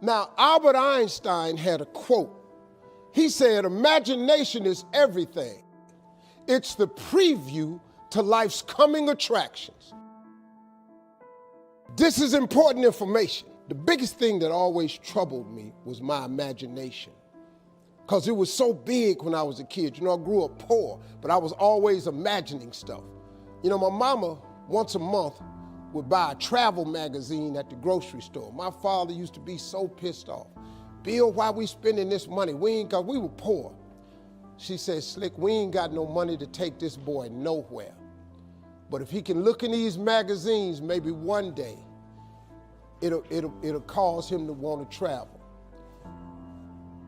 Now, Albert Einstein had a quote. He said, imagination is everything. It's the preview to life's coming attractions. This is important information. The biggest thing that always troubled me was my imagination, because it was so big when I was a kid. You know, I grew up poor, but I was always imagining stuff. You know, my mama, once a month, would buy a travel magazine at the grocery store. My father used to be so pissed off. Bill, why we spending this money? We were poor. She said, Slick, we ain't got no money to take this boy nowhere. But if he can look in these magazines, maybe one day, it'll cause him to want to travel.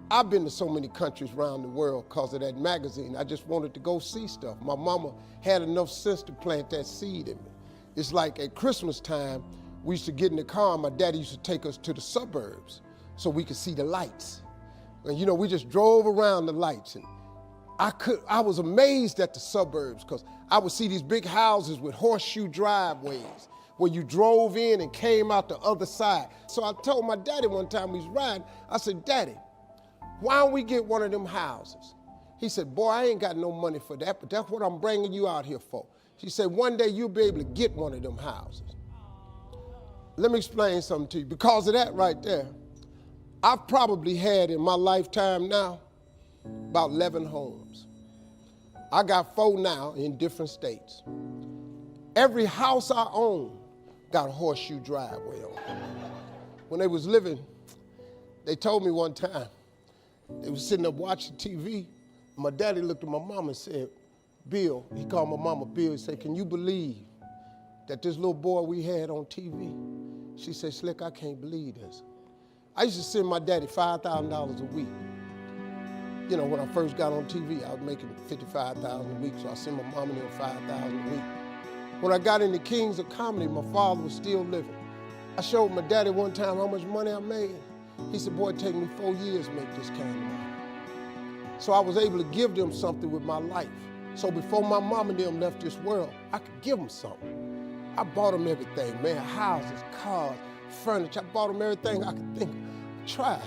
I've been to so many countries around the world because of that magazine. I just wanted to go see stuff. My mama had enough sense to plant that seed in me. It's like at Christmas time, we used to get in the car, and my daddy used to take us to the suburbs so we could see the lights. And you know, we just drove around the lights, and I was amazed at the suburbs, because I would see these big houses with horseshoe driveways where you drove in and came out the other side. So I told my daddy one time we was riding, I said, Daddy, why don't we get one of them houses? He said, boy, I ain't got no money for that, but that's what I'm bringing you out here for. She said, one day you'll be able to get one of them houses. Let me explain something to you. Because of that right there, I've probably had in my lifetime now about 11 homes. I got 4 now in different states. Every house I own got a horseshoe driveway on it. When they was living, they told me one time, they was sitting up watching TV. My daddy looked at my mama and said, Bill, he called my mama Bill, he said, can you believe that this little boy we had on TV? She said, Slick, I can't believe this. I used to send my daddy $5,000 a week. You know, when I first got on TV, I was making $55,000 a week, so I sent my mama them $5,000 a week. When I got into Kings of Comedy, my father was still living. I showed my daddy one time how much money I made. He said, boy, it take me 4 years to make this kind of money. So I was able to give them something with my life. So before my mom and them left this world, I could give them something. I bought them everything, man, houses, cars, furniture. I bought them everything I could think of. I tried.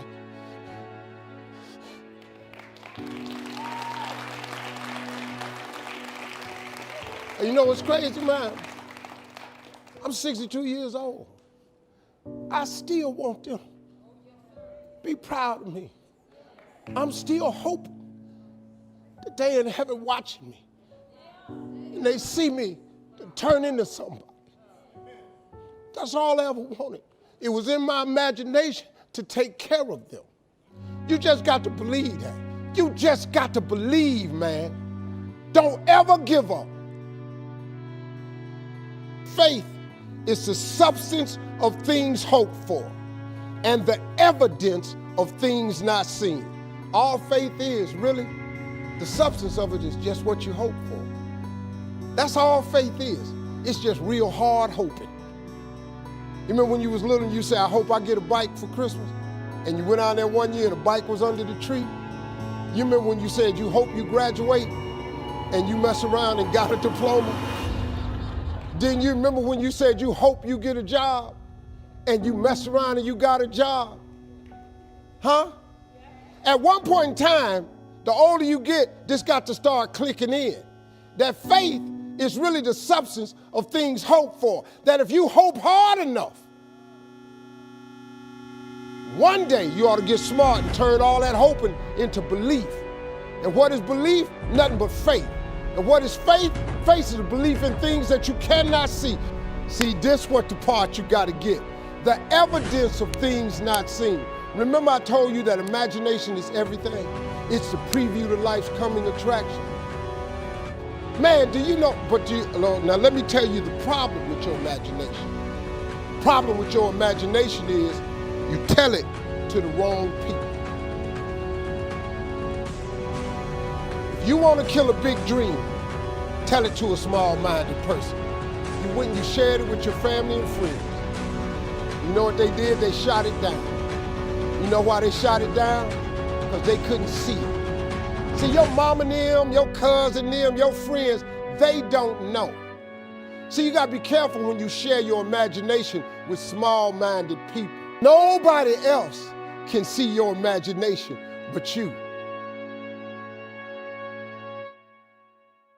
And you know what's crazy, man? I'm 62 years old. I still want them. Be proud of me. I'm still hoping that they in heaven watching me, and they see me turn into somebody. That's all I ever wanted. It was in my imagination to take care of them. You just got to believe that. You just got to believe, man. Don't ever give up. Faith is the substance of things hoped for and the evidence of things not seen. All faith is, really, the substance of it is just what you hope for. That's all faith is. It's just real hard hoping. You remember when you was little and you said, I hope I get a bike for Christmas? And you went out there one year and the bike was under the tree? You remember when you said you hope you graduate and you mess around and got a diploma? Didn't you remember when you said you hope you get a job and you mess around and you got a job? Huh? At one point in time, the older you get, this got to start clicking in. That faith is really the substance of things hoped for. That if you hope hard enough, one day you ought to get smart and turn all that hoping into belief. And what is belief? Nothing but faith. And what is faith? Faith is a belief in things that you cannot see. See, this what the part you got to get. The evidence of things not seen. Remember I told you that imagination is everything? It's the preview to life's coming attraction. Man, do you know, now let me tell you the problem with your imagination. The problem with your imagination is you tell it to the wrong people. If you want to kill a big dream, tell it to a small-minded person. You went and you shared it with your family and friends. You know what they did? They shot it down. You know why they shot it down? Because they couldn't see it. See, your mom and them, your cousin them, your friends, they don't know. See, you gotta be careful when you share your imagination with small-minded people. Nobody else can see your imagination but you.